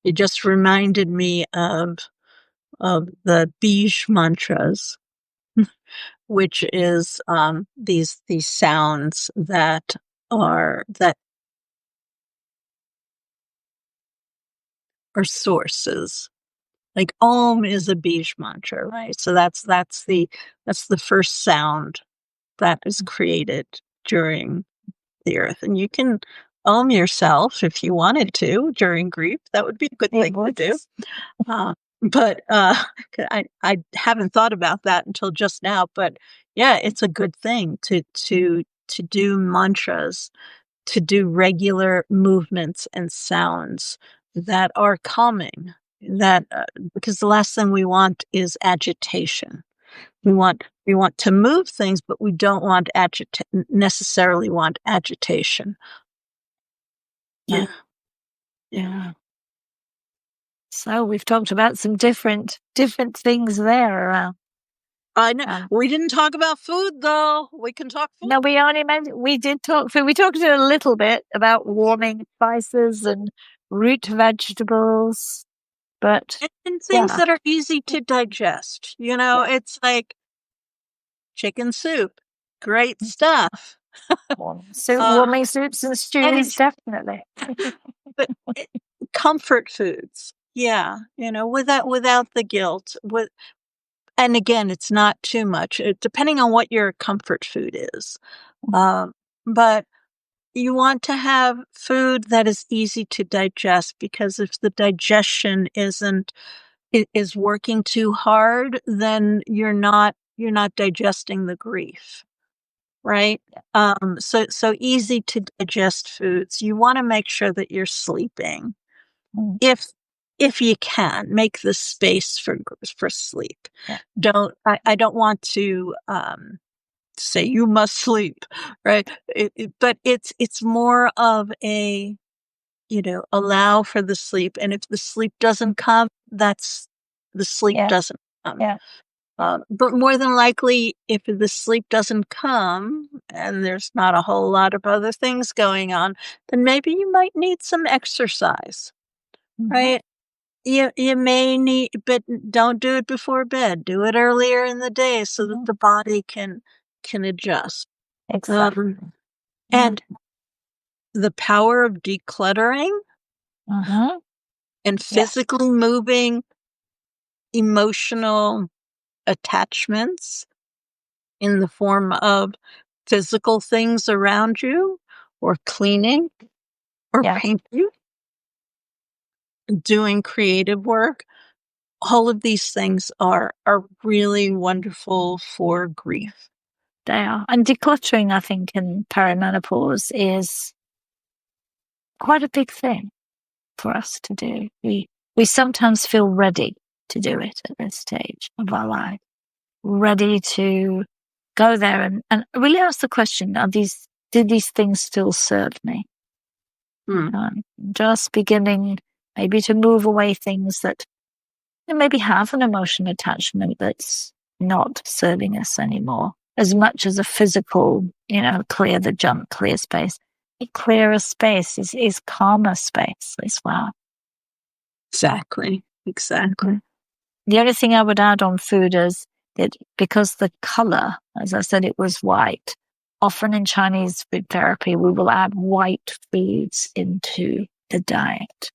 It just reminded me of the Bij mantras, which is these sounds that are sources. Like Om is a Bij mantra, right? So that's the first sound that is created during the earth. And you can Om yourself if you wanted to during grief. That would be a good thing to do. But I haven't thought about that until just now. But yeah, it's a good thing to do mantras, to do regular movements and sounds that are calming. That because the last thing we want is agitation. We want to move things, but we don't want necessarily want agitation. Yeah. So we've talked about some different things there around. I know. We didn't talk about food, though. We can talk food. No, we did talk food. We talked a little bit about warming spices and root vegetables, but and things that are easy to digest. It's like chicken soup. Great stuff. Warming soups and stews, definitely. But comfort foods. Yeah. Without the guilt. And again, it's not too much, depending on what your comfort food is. But you want to have food that is easy to digest, because if the digestion is working too hard, then you're not digesting the grief, right? So easy to digest foods. You want to make sure that you're sleeping. If you can, make the space for sleep. I don't want to say you must sleep, right? But it's more of a, allow for the sleep. And if the sleep doesn't come, that's the sleep doesn't come. But more than likely, if the sleep doesn't come and there's not a whole lot of other things going on, then maybe you might need some exercise, right? You may need, but don't do it before bed. Do it earlier in the day so that the body can adjust. Exactly. And the power of decluttering and physically moving emotional attachments in the form of physical things around you, or cleaning, or painting, doing creative work. All of these things are really wonderful for grief. They are. And decluttering, I think, in perimenopause is quite a big thing for us to do. We sometimes feel ready to do it at this stage of our life, ready to go there and really ask the question, did these things still serve me? Just beginning maybe to move away things that maybe have an emotional attachment that's not serving us anymore, as much as a physical, clear the junk, clear space. A clearer space is calmer space as well. Exactly. The only thing I would add on food is that because the color, as I said, it was white, often in Chinese food therapy, we will add white foods into the diet.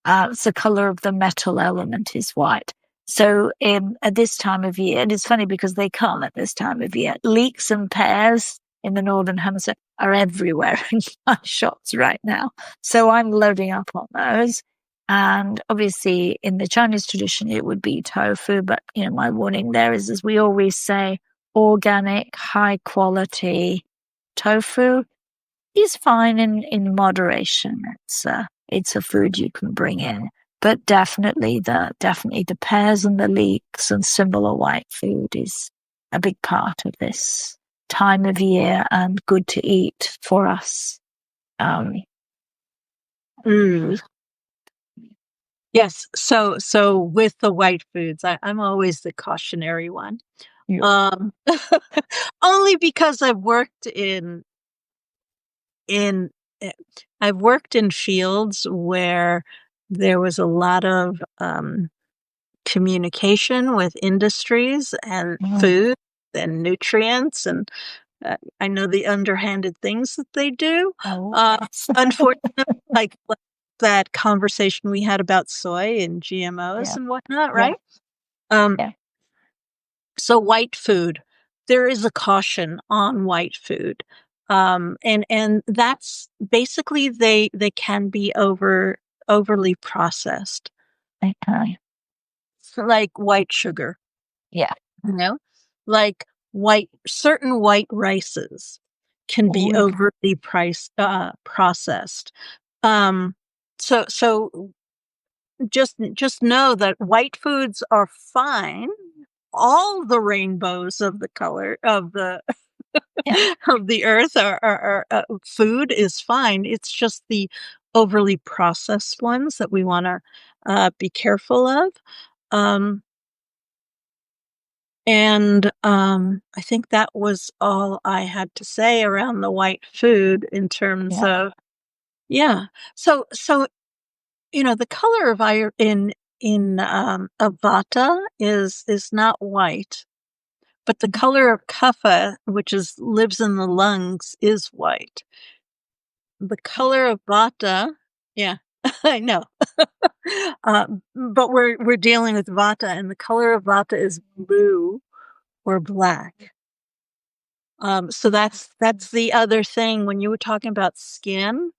It's the color of the metal element is white. So at this time of year, and it's funny because they come at this time of year, leeks and pears in the Northern Hemisphere are everywhere in my shops right now. So I'm loading up on those. And obviously in the Chinese tradition, it would be tofu. But, my warning there is, as we always say, organic, high quality tofu is fine in moderation. It's a food you can bring in, but definitely the pears and the leeks and similar white food is a big part of this time of year and good to eat for us. Yes. So with the white foods, I'm always the cautionary one. Only because I've worked in fields where there was a lot of communication with industries and food and nutrients, and I know the underhanded things that they do. Oh, yes. Unfortunately, like that conversation we had about soy and GMOs Yeah. and whatnot, Yeah. right? Um, Yeah. so white food, there is a caution on white food. And that's basically they can be overly processed, Okay. like white sugar, Yeah. you know, like certain white rices can be Oh, yeah. overly processed. Um, so just know that white foods are fine. All the rainbows of the color of the Yeah. of the earth food is fine. It's just the overly processed ones that we want to be careful of. Um, and I think that was all I had to say around the white food in terms Yeah. of, yeah. So the color of of vata is not white, but the color of kapha, which lives in the lungs, is white. The color of vata, yeah, I know. But we're dealing with vata, and the color of vata is blue or black. So that's the other thing when you were talking about skin.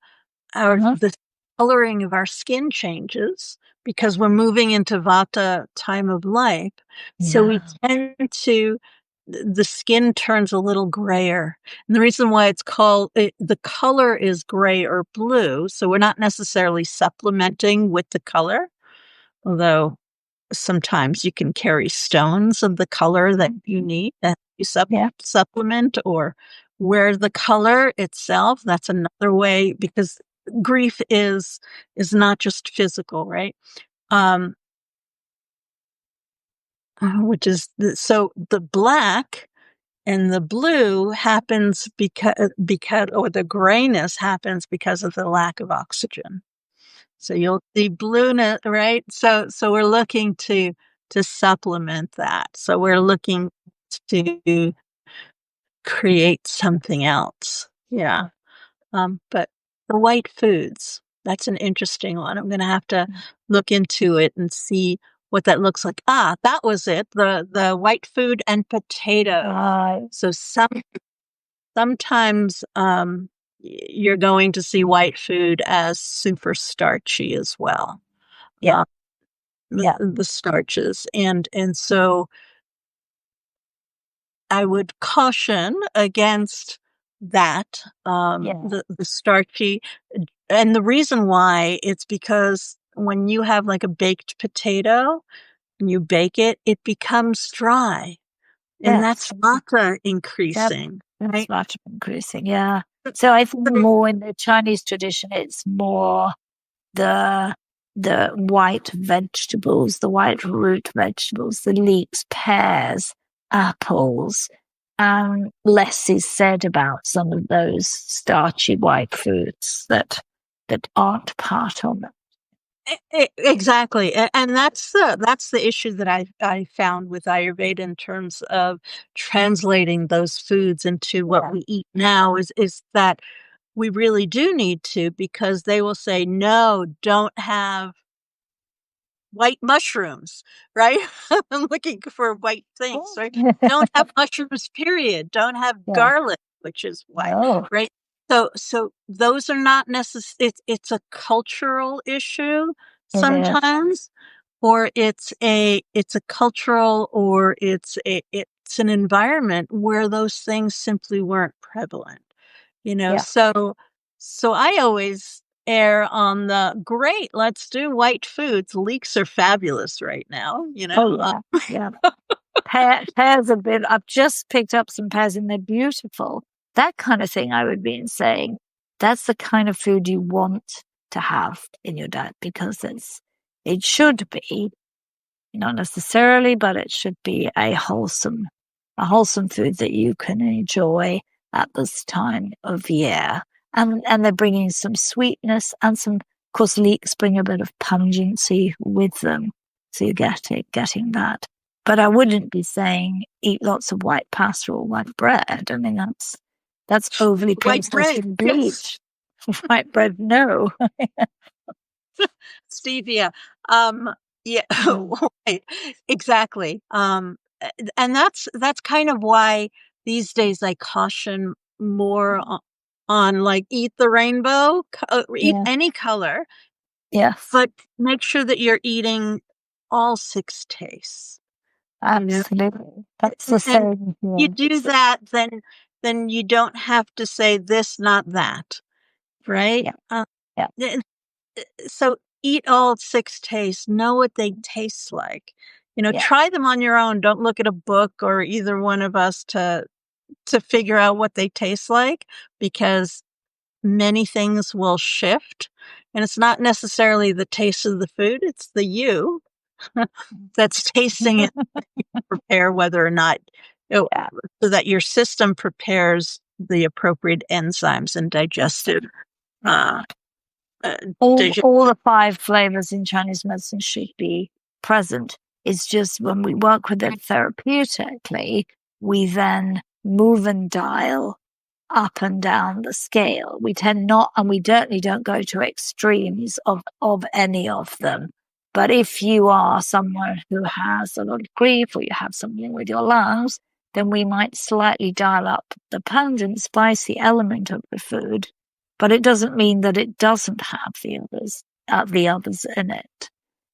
Uh-huh. The coloring of our skin changes because we're moving into vata time of life. So we Yeah. tend to, the skin turns a little grayer. And the reason why the color is gray or blue. So we're not necessarily supplementing with the color, although sometimes you can carry stones of the color that you need, that you Yeah. supplement, or wear the color itself. That's another way, because grief is not just physical, right? Um, so the black and the blue happens because or the grayness happens because of the lack of oxygen. So you'll see blueness, right? So we're looking to supplement that. So we're looking to create something else. Yeah. But the white foods, that's an interesting one. I'm going to have to look into it and see what that looks like. Ah, that was it. The white food and potato. So sometimes you're going to see white food as super starchy as well. Yeah. Uh, Yeah. the starches, and so I would caution against that. Yeah. The starchy, and the reason why, it's because when you have like a baked potato and you bake it, it becomes dry, and Yes. that's vata Yep. increasing, That's right? much increasing. Yeah. So I think more in the Chinese tradition, it's more the white vegetables, the white root vegetables, the leeks, pears, apples, and less is said about some of those starchy white foods that aren't part of it. Exactly, and that's the issue that I found with Ayurveda in terms of translating those foods into what Yeah. we eat now, is that we really do need to, because they will say, no, don't have white mushrooms, right? I'm looking for white things, Oh. right? Don't have mushrooms, period. Don't have Yeah. garlic, which is white, No. right? So those are not necessary. It's a cultural issue It is. sometimes, or it's a cultural, or it's an environment where those things simply weren't prevalent. Yeah. So I always err on the great, let's do white foods. Leeks are fabulous right now, Oh yeah. Yeah. Pears have been, I've just picked up some pears and they're beautiful. That kind of thing I would be saying. That's the kind of food you want to have in your diet because it should be, not necessarily, but it should be a wholesome food that you can enjoy at this time of year. And they're bringing some sweetness and some, of course, leeks bring a bit of pungency with them. So you're getting that. But I wouldn't be saying eat lots of white pasta or white bread. I mean, that's overly White processed bread, with yes. bleach. White bread, no. Stevia. Yeah, Mm. right. Exactly. And that's kind of why these days I caution more on like eat the rainbow, eat Yeah. any color, Yes. but make sure that you're eating all six tastes. You know, Absolutely. That's the and same you here. do that, then you don't have to say this, not that, right? Yeah. Yeah. So eat all six tastes, know what they taste like. Yeah. Try them on your own. Don't look at a book or either one of us to figure out what they taste like, because many things will shift. And it's not necessarily the taste of the food, it's the you that's tasting it, prepare whether or not, Yeah. so that your system prepares the appropriate enzymes and digestive uh, uh All the five flavors in Chinese medicine should be present. It's just when we work with it therapeutically, we then move and dial up and down the scale. We tend not, and we certainly don't go to extremes of any of them. But if you are someone who has a lot of grief or you have something with your lungs, then we might slightly dial up the pungent, spicy element of the food. But it doesn't mean that it doesn't have the others in it.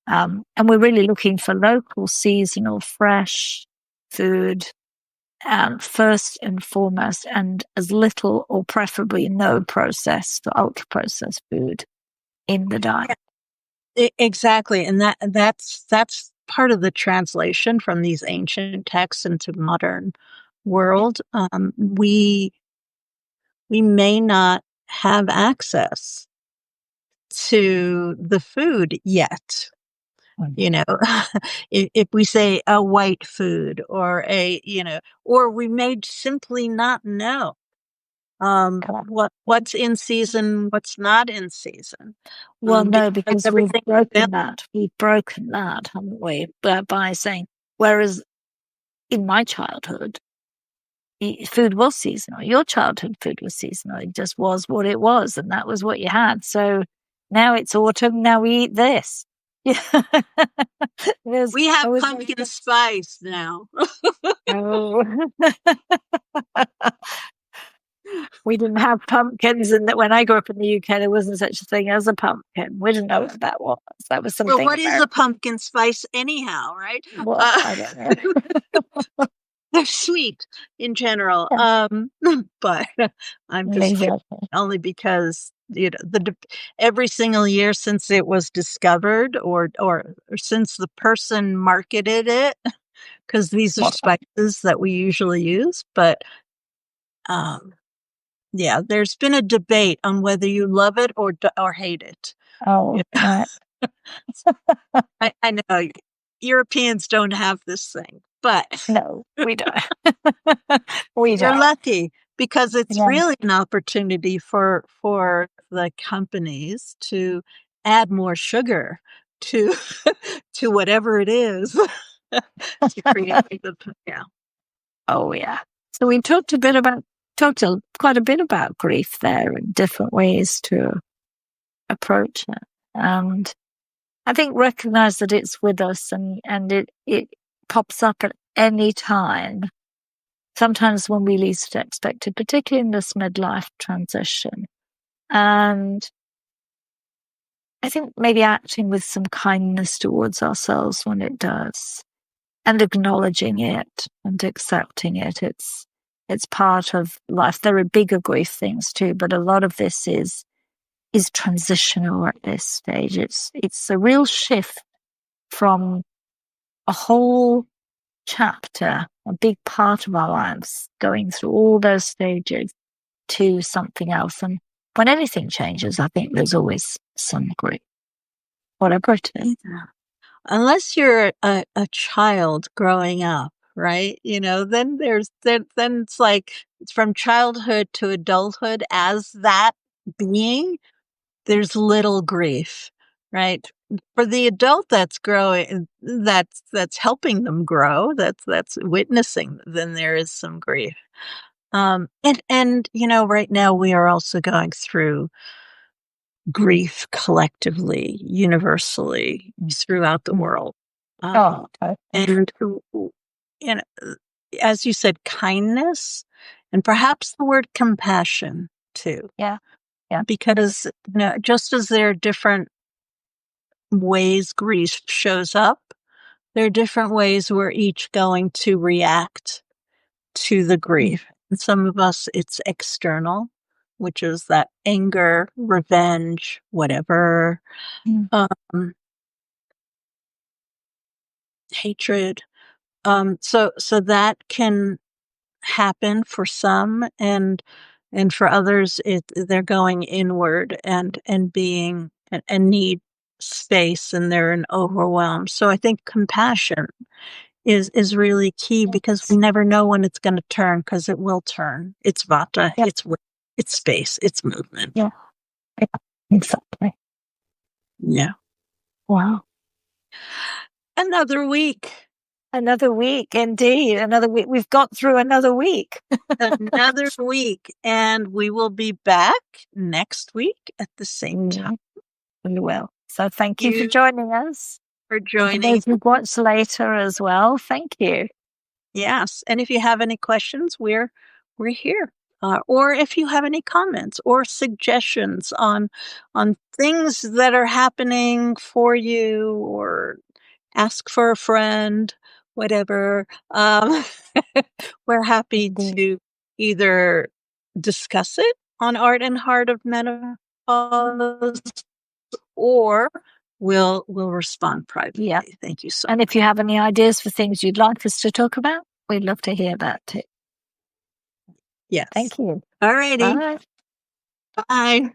And we're really looking for local, seasonal, fresh food first and foremost, and as little or preferably no processed or ultra processed food in the diet. Exactly. And that's part of the translation from these ancient texts into modern world. We may not have access to the food yet. If we say a white food or or we may simply not know what's in season, what's not in season. Well, no, Because because we've everything broken that. We've broken that, haven't we? By saying, whereas in my childhood, food was seasonal. Your childhood food was seasonal. It just was what it was, and that was what you had. So now it's autumn. Now we eat this. Yeah. we have pumpkin spice now. Oh. We didn't have pumpkins, and that when I grew up in the UK, there wasn't such a thing as a pumpkin. We didn't know what that was. That was something. Well, what is a pumpkin spice anyhow, right? Well, I don't know. They're sweet in general, but I'm just kidding, only because every single year since it was discovered, or since the person marketed it, because these are spices that we usually use, but yeah, there's been a debate on whether you love it or hate it. Oh, right. I know Europeans don't have this thing, but No, we don't. We you're don't. lucky, because it's really an opportunity for the companies to add more sugar to to whatever it is to create yeah. Oh, yeah. So we talked quite a bit about grief there and different ways to approach it. And I think recognize that it's with us, and it pops up at any time. Sometimes when we least expect it, particularly in this midlife transition. And I think maybe acting with some kindness towards ourselves when it does, and acknowledging it and accepting it. It's part of life. There are bigger grief things too, but a lot of this is transitional at this stage. It's a real shift from a whole chapter, a big part of our lives, going through all those stages to something else. And when anything changes, I think there's always some grief, whatever it is. Unless you're a child growing up, right? Then then it's like it's from childhood to adulthood as that being. There's little grief. right? For the adult that's growing, that's helping them grow, that's witnessing, then there is some grief. And right now we are also going through grief collectively, universally throughout the world. Okay. And as you said, kindness and perhaps the word compassion too. Yeah. Because just as there are different ways grief shows up, there are different ways we're each going to react to the grief. And some of us, it's external, which is that anger, revenge, whatever, hatred. So that can happen for some, and for others, they're going inward and being and need space, and they're in overwhelm. So I think compassion is really key, because we never know when it's going to turn, because it will turn. It's vata, it's space, it's movement. Yeah, exactly. Yeah. Wow. Another week. Another week, indeed. Another week. We've got through another week. Another week. And we will be back next week at the same time. We will. So thank you for joining us. For joining. For those who watch later as well, thank you. Yes. And if you have any questions, we're here. Or if you have any comments or suggestions on things that are happening for you, or ask for a friend, whatever, we're happy to either discuss it on Art and Heart of Menopause, or we'll respond privately. Yeah. Thank you so much. And if you have any ideas for things you'd like us to talk about, we'd love to hear that too. Yes. Thank you. All righty. Bye. Bye.